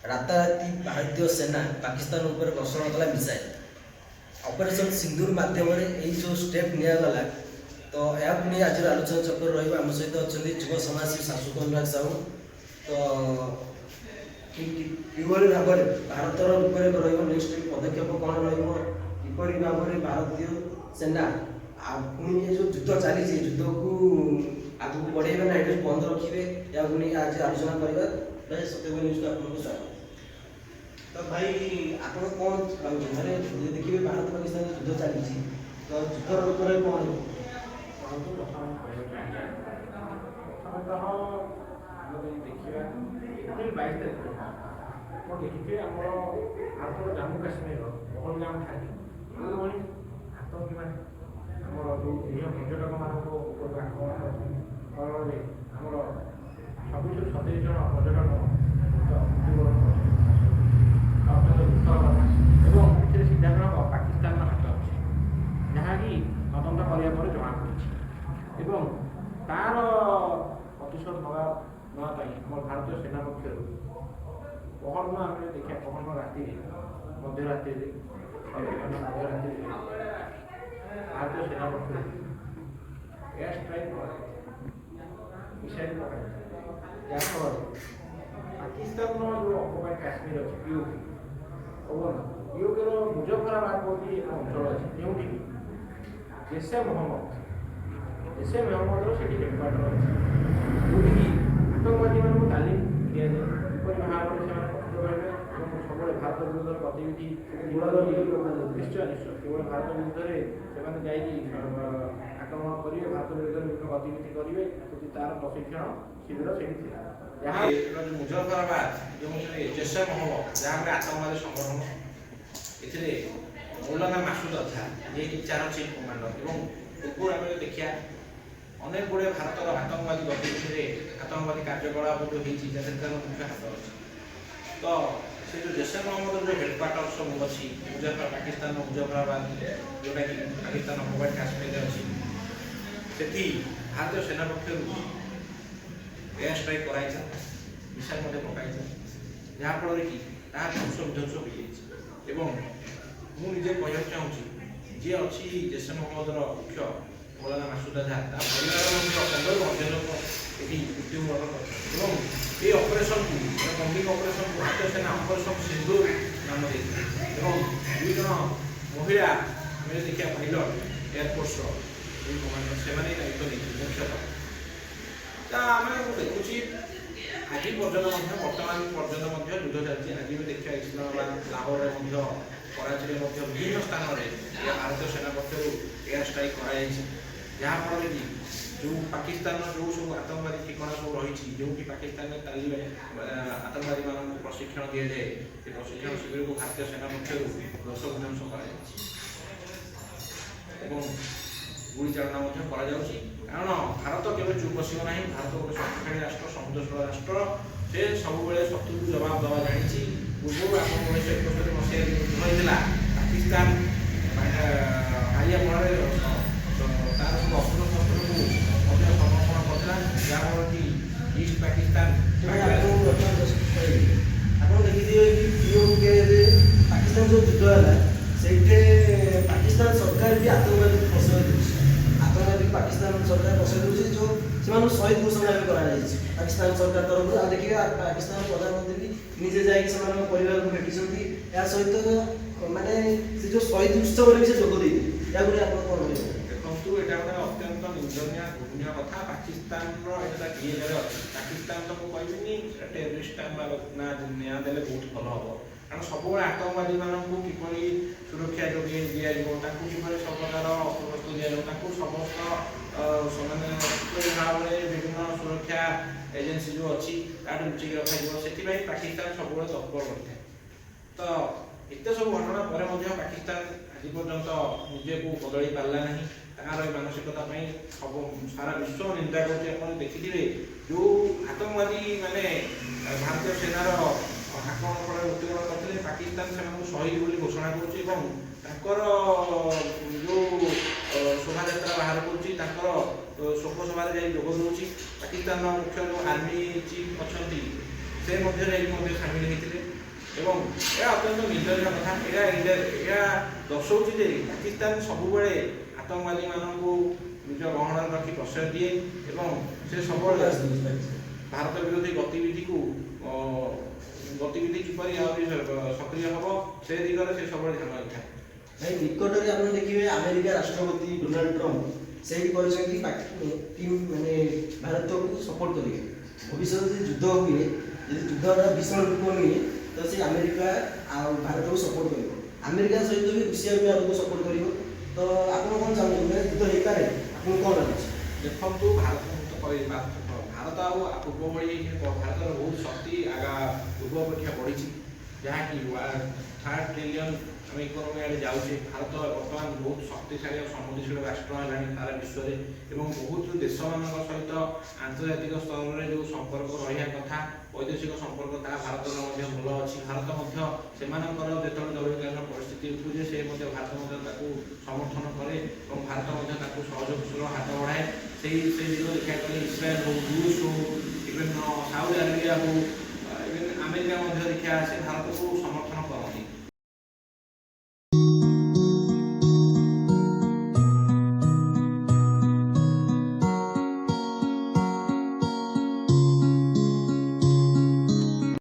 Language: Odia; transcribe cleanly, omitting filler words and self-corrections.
राताराति भारतीय सेना पाकिस्तान उपर वर्षण कला मिसाइल ऑपरेशन सिंदूर माध्यम जो स्टेप निगला तो यह पुणी आज आलोचना चक्र रहा सहित अच्छा युव समाजसेवी शाश्वत अनुराग साहू तो किभଳି ଭାବରେ ଭାରତର ରୂପରେଖ ରହିବ ନେକ୍ସଟ ପଦକ୍ଷେପ କ'ଣ ରହିବ କିପରି ଭାବରେ ଭାରତୀୟ ସେନା ପୁଣି ଏ ଯେଉଁ ଯୁଦ୍ଧ ଚାଲିଛି ଏ ଯୁଦ୍ଧକୁ ଆଗକୁ ବଢ଼େଇବେ ନା ଏଠି ବନ୍ଦ ରଖିବେ ଏହାକୁ ନେଇ ଆଜି ଆଲୋଚନା କରିବା ଭାଇ ସତ୍ୟବାଦୀ ନ୍ୟୁଜ୍କୁ ଆପଣଙ୍କୁ ସ୍ୱାଗତ। ତ ଭାଇ ଆପଣ କ'ଣ ଭାବୁଛନ୍ତି ମାନେ ଦେଖିବେ ଭାରତ ପାକିସ୍ତାନ ଯୁଦ୍ଧ ଚାଲିଛି ତ ଯୁଦ୍ଧର ରୂପରେଖ କ'ଣ ରହିବ? ଦେଖିବା 22 ତାରିଖ ଆପଣ ଦେଖିଥିବେ ଆମର ଭାରତର ଜାମ୍ମୁ କାଶ୍ମୀରର ପହଲଗାମ ଠାରେ ଯେଉଁଭଳି ଆତଙ୍କୀମାନେ ଆମର ଯେଉଁ ନିରୀହ ପର୍ଯ୍ୟଟକମାନଙ୍କ ଉପରକୁ ଆକ୍ରମଣ କରିଛନ୍ତି ଫଳରେ ଆମର 26-27 ଜଣ ପର୍ଯ୍ୟଟକ ମୃତ୍ୟୁବରଣ କରିଛନ୍ତି ଅତ୍ୟନ୍ତ ଦୁଃଖର କଥା ଏବଂ ଏଥିରେ ସିଧାସଳଖ ପାକିସ୍ତାନର ହାତ ଅଛି ଯାହାକି ତଦନ୍ତ କରିବା ପରେ ଜଣାପଡ଼ିଛି ଏବଂ ତାର ପ୍ରତିଶୋଧ ନେବା ପାଇଁ ଆମର ଭାରତୀୟ ସେନା ପକ୍ଷରୁ ପହରଦିନ ଆମେ ଦେଖିବା ପହରଦିନ ରାତିରେ ମଧ୍ୟରାତ୍ରିରେ ଭାରତୀୟ ସେନା ପକ୍ଷରୁ ଏୟାର ଷ୍ଟ୍ରାଇକ୍ ମିସାଇଲ୍ ପକାଇଛି ଯାହାଫଳରେ ପାକିସ୍ତାନର ଯେଉଁ ଅକୁପାଏଡ୍ କାଶ୍ମୀର ଅଛି ପିଓକେ ଏବଂ ପିଓକେର ମୁଜଫରାବାଦ ବୋଲି ଏକ ଅଞ୍ଚଳ ଅଛି ଯେଉଁଠିକି ଜୈସେ ମହମ୍ମଦର ସେଠି ହେଡ଼କ୍ୱାର୍ଟର ଅଛି ଯେଉଁଠିକି ଆତଙ୍କବାଦୀମାନଙ୍କୁ ତାଲିମ ଦିଆଯାଏ କିପରି ଭାବରେ ସେମାନେ କଠୋର ରହିବେ ଏବଂ ସବୁବେଳେ ଭାରତ ବିରୁଦ୍ଧରେ ଗତିବିଧି ନିଶ୍ଚୟ କେବଳ ଭାରତ ବିରୁଦ୍ଧରେ ସେମାନେ ଯାଇକି ଆକ୍ରମଣ କରିବେ ଭାରତ ବିରୁଦ୍ଧରେ ବିଭିନ୍ନ ଗତିବିଧି କରିବେ ଯଦି ତାର ପ୍ରଶିକ୍ଷଣ ଶିବିର ସେଠି ଥିଲା ଯାହା ମୁଜଫରାବାଦ ଯେଉଁଥିରେ ଜୈସେ ମହମ୍ମଦ ଯାହା ଗୋଟେ ଆତଙ୍କବାଦୀ ସଂଗଠନ ଏଥିରେ ମୌଲାନା ମାସୁଦ ଅଝାର ଯିଏକି ଚାର ଚିଫ୍ କମାଣ୍ଡର ଏବଂ ପୂର୍ବରୁ ଆମେ ଦେଖିବା ଅନେକ ଗୁଡ଼ିଏ ଭାରତର ଆତଙ୍କବାଦୀ ଗତିବିଧିରେ ଆତଙ୍କବାଦୀ କାର୍ଯ୍ୟକଳାପ ଯେଉଁ ହେଇଛି ସେଥିରେ ତାର ମୁଖ୍ୟ ହାତ ଅଛି। ତ ସେ ଯେଉଁ ଜୈସେ ମହମ୍ମଦର ଯେଉଁ ହେଡ଼କ୍ୱାର୍ଟର ସବୁ ଅଛି ପାକିସ୍ତାନର ମୁଜଫରାବାଦ ଯେଉଁଟାକି ପାକିସ୍ତାନ ଅକୁପାଏଡ୍ କାଶ୍ମୀରରେ ଅଛି ସେଠି ଭାରତୀୟ ସେନା ପକ୍ଷରୁ ଏୟାର ଷ୍ଟ୍ରାଇକ୍ କରାଇଛି ମିସାଇଲ୍ ମଧ୍ୟ ପକାଇଛି ଯାହାଫଳରେ କି ତାହା ଧ୍ୱଂସ ବିଧ୍ୱଂସ ହୋଇଯାଇଛି ଏବଂ ମୁଁ ନିଜେ କହିବାକୁ ଚାହୁଁଛି ଯିଏ ଅଛି ଜୈସେ ମହମ୍ମଦର ମୁଖ୍ୟ ମୌଲାନା ମାସୁଦ ଆଝାର ତା ପରିବାର ମଧ୍ୟ 15ରୁ ଅଧିକ ଲୋକ ଏଠି ମୃତ୍ୟୁବରଣ କରିଛନ୍ତି ଏବଂ ଏହି ଅପରେସନକୁ ବମ୍ବିଂ ଅପରେସନକୁ ଭାରତୀୟ ସେନା ଅପରେସନ ସିନ୍ଦୁର ନାମ ଦେଇଥିଲେ ଏବଂ 2 ଜଣ ମହିଳା ଆମେ ଦେଖିବା ପାଇଲଟ ଏୟାରଫୋର୍ସର ଏହି କମାଣ୍ଡର ସେମାନେ ଦାୟିତ୍ୱ ନେଇଥିଲେ ମୁଖ୍ୟତଃ। ତା ଆମେ ଦେଖୁଛି ଆଜି ପର୍ଯ୍ୟନ୍ତ ମଧ୍ୟ ବର୍ତ୍ତମାନ ପର୍ଯ୍ୟନ୍ତ ମଧ୍ୟ ଯୁଦ୍ଧ ଚାଲିଛି ଆଜି ବି ଦେଖିବା ଇସଲାମାବାଦ ଲାହୋରରେ ମଧ୍ୟ କରାଚିରେ ମଧ୍ୟ ବିଭିନ୍ନ ସ୍ଥାନରେ ଭାରତୀୟ ସେନା ପକ୍ଷରୁ ଏୟାର ଷ୍ଟ୍ରାଇକ୍ କରାଯାଇଛି ଯାହାଫଳରେ କି ଯେଉଁ ପାକିସ୍ତାନର ଯେଉଁ ସବୁ ଆତଙ୍କବାଦୀ ଠିକଣା ସବୁ ରହିଛି ଯେଉଁଠି ପାକିସ୍ତାନରେ ତାଲିମ ଆତଙ୍କବାଦୀମାନଙ୍କୁ ପ୍ରଶିକ୍ଷଣ ଦିଆଯାଏ ସେ ପ୍ରଶିକ୍ଷଣ ଶିବିରକୁ ଭାରତୀୟ ସେନା ପକ୍ଷରୁ ଧ୍ୱଂସ ବିଧ୍ୱଂସ କରାଯାଇଛି ଏବଂ ଗୁଳିଚାଳନା ମଧ୍ୟ କରାଯାଉଛି କାରଣ ଭାରତ କେବେ ଚୁପ୍ ବସିବ ନାହିଁ। ଭାରତ ଗୋଟେ ଶକ୍ତିଶାଳୀ ରାଷ୍ଟ୍ର ସମୁଦ୍ରଶୀଳ ରାଷ୍ଟ୍ର ସେ ସବୁବେଳେ ଶତ୍ରୁକୁ ଜବାବ ଦେବା ଜାଣିଛି। ପୂର୍ବରୁ ଆମ 1971 ମସିହାରେ ଯୁଦ୍ଧ ହୋଇଥିଲା ପାକିସ୍ତାନ ହାରିବା ଫଳରେ ତାର ସବୁ ଅସ୍ତ୍ର ଶସ୍ତ୍ରକୁ ମଧ୍ୟ ସମର୍ପଣ କରିଥିଲା ଯାହାଫଳରେ କି ଇଷ୍ଟ ପାକିସ୍ତାନ ଆପଣ ଦେଖିଥିବେ କି ପିଓକେରେ ପାକିସ୍ତାନ ଯେଉଁ ଯୁଦ୍ଧ ହେଲା ସେଇଠି ପାକିସ୍ତାନ ସରକାର ବି ଆତଙ୍କବାଦୀ ପ୍ରଶୟ ଦେଉଛି ଆତଙ୍କବାଦୀ ପାକିସ୍ତାନ ସରକାର ପ୍ରଶୟ ଦେଉଛି ଯେଉଁ ସେମାନଙ୍କୁ ଶହୀଦ ଘୋଷଣା ବି କରାଯାଇଛି ପାକିସ୍ତାନ ସରକାର ତରଫରୁ। ଆଉ ଦେଖିବେ ପାକିସ୍ତାନ ପ୍ରଧାନମନ୍ତ୍ରୀ ବି ନିଜେ ଯାଇକି ସେମାନଙ୍କ ପରିବାରକୁ ଭେଟିଛନ୍ତି ଏହା ସହିତ ମାନେ ସେ ଯେଉଁ ଶହୀଦ ଉତ୍ସବରେ ବି ସେ ଯୋଗ ଦେଇଥିଲେ ଏହାକୁ ନେଇ ଆପଣ କ'ଣ କହିବେ? ଦେଖନ୍ତୁ ଏଇଟା ଗୋଟେ ଅତ୍ୟନ୍ତ ନିନ୍ଦନୀୟ ଘୃଣ୍ୟ କଥା ପାକିସ୍ତାନର ଏଇଟା ଇଏରେ ଅଛି ପାକିସ୍ତାନ ତ ମୁଁ କହିବିନି ଟେରରିଷ୍ଟ ନା ନିଆଁ ଦେଲେ ବହୁତ ଭଲ ହେବ କାରଣ ସବୁବେଳେ ଆତଙ୍କବାଦୀମାନଙ୍କୁ କିପରି ସୁରକ୍ଷା ଯୋଗାଇ ଦିଆଯିବ ତାଙ୍କୁ କିପରି ସବୁ ପ୍ରକାର ଅସ୍ତ୍ରଶସ୍ତ୍ର ଦିଆଯିବ ତାଙ୍କୁ ସମସ୍ତ ସେମାନେ କିପରି ଭାବରେ ବିଭିନ୍ନ ସୁରକ୍ଷା ଏଜେନ୍ସି ଯେଉଁ ଅଛି ତାଠୁ ଲୁଚିକି ରଖାଯିବ ସେଥିପାଇଁ ପାକିସ୍ତାନ ସବୁବେଳେ ତତ୍ପର କରିଥାଏ। ତ ଏତେ ସବୁ ଘଟଣା ପରେ ମଧ୍ୟ ପାକିସ୍ତାନ ଆଜି ପର୍ଯ୍ୟନ୍ତ ନିଜକୁ ବଦଳି ପାରିଲା ନାହିଁ ତାହାର ଏ ମାନସିକତା ପାଇଁ ସବୁ ସାରା ବିଶ୍ୱ ନିନ୍ଦା କରୁଛି। ଆପଣ ଦେଖିଥିବେ ଯେଉଁ ଆତଙ୍କବାଦୀ ମାନେ ଭାରତୀୟ ସେନାର ଆକ୍ରମଣ ଫଳରେ ମୃତ୍ୟୁବରଣ କରିଥିଲେ ପାକିସ୍ତାନ ସେମାନଙ୍କୁ ଶହୀଦ ବୋଲି ଘୋଷଣା କରୁଛି ଏବଂ ତାଙ୍କର ଯେଉଁ ଶୋଭାଯାତ୍ରା ବାହାର କରୁଛି ତାଙ୍କର ଶୋକ ସଭାରେ ଯାଇ ଯୋଗ ଦେଉଛି। ପାକିସ୍ତାନର ମୁଖ୍ୟ ଯେଉଁ ଆର୍ମି ଚିଫ୍ ଅଛନ୍ତି ସେ ମଧ୍ୟ ଯାଇକି ମଧ୍ୟ ସାମିଲ ହୋଇଥିଲେ। ଏହା ଅତ୍ୟନ୍ତ ନିନ୍ଦନୀୟ କଥା। ଏହା ଦର୍ଶାଉଛି ଯେ ପାକିସ୍ତାନ ସବୁବେଳେ ଆତଙ୍କବାଦୀମାନଙ୍କୁ ନିଜ ଗହଣରେ ରଖି ପ୍ରଶ୍ରୟ ଦିଏ ଏବଂ ସେ ସବୁବେଳେ ଭାରତ ବିରୋଧୀ ଗତିବିଧି କିପରି ଆହୁରି ସକ୍ରିୟ ହେବ ସେ ଦିଗରେ ସେ ସବୁବେଳେ ଧ୍ୟାନ ଦେଇଥାଏ। ଭାଇ ନିକଟରେ ଆପଣ ଦେଖିବେ ଆମେରିକା ରାଷ୍ଟ୍ରପତି ଡୋନାଲ୍ଡ ଟ୍ରମ୍ପ ସେଇଠି କହିଛନ୍ତି ଟିମ୍ ମାନେ ଭାରତକୁ ସପୋର୍ଟ କରିବେ। ଭବିଷ୍ୟତରେ ଯଦି ଯୁଦ୍ଧ ହୁଏ, ଯଦି ଯୁଦ୍ଧଟା ଭୀଷଣ ରୂପ ନିଏ ତ ସେ ଆମେରିକା ଆଉ ଭାରତକୁ ସପୋର୍ଟ କରିବ। ଆମେରିକା ସହିତ ବି ରୁଷିଆ ବି ଭାରତକୁ ସପୋର୍ଟ କରିବ। ତ ଆପଣ କ'ଣ ଚାହୁଁଛନ୍ତି ଯୁଦ୍ଧ ହେଇପାରେ? ଆପଣଙ୍କୁ କ'ଣ ଲାଗୁଛି? ଦେଖନ୍ତୁ ଭାରତ ଆଉ ପୂର୍ବ ଭଳି ଭାରତର ବହୁତ ଶକ୍ତି ପୂର୍ବ ଅପେକ୍ଷା ବଢ଼ିଛି, ଯାହାକି 3 ଟ୍ରିଲିୟନ୍ ଆମେ ଇକୋନୋମି ଆଡ଼େ ଯାଉଛେ। ଭାରତ ବର୍ତ୍ତମାନ ବହୁତ ଶକ୍ତିଶାଳୀ ଆଉ ସମୃଦ୍ଧିଶୀଳ ରାଷ୍ଟ୍ର ହେଲାଣି ସାରା ବିଶ୍ୱରେ ଏବଂ ବହୁତ ଦେଶମାନଙ୍କ ସହିତ ଆନ୍ତର୍ଜାତିକ ସ୍ତରରେ ଯେଉଁ ସମ୍ପର୍କ ରହିବା କଥା, ବୈଦେଶିକ ସମ୍ପର୍କ ତାହା ଭାରତର ମଧ୍ୟ ଭଲ ଅଛି। ଭାରତ ମଧ୍ୟ ସେମାନଙ୍କର ଯେତେବେଳେ ଜରୁରୀକାଳୀନ ପରିସ୍ଥିତି ଉପୁଜେ ସେ ମଧ୍ୟ ଭାରତ ମଧ୍ୟ ତାକୁ ସମର୍ଥନ କରେ ଏବଂ ଭାରତ ମଧ୍ୟ ତାକୁ ସହଯୋଗଶୀଳ ହାତ ବଢ଼ାଏ। ସେଇ ଦିଗ ଦେଖିବାକୁ ଗଲେ ଇସ୍ରାଏଲ୍ ହଉ, ରୁଷ ହଉ, ଇଭେନ୍ ସାଉଦି ଆରବିଆ ହଉ, ଇଭେନ୍ ଆମେରିକା ମଧ୍ୟ ଦେଖିବା ଆସେ ଭାରତ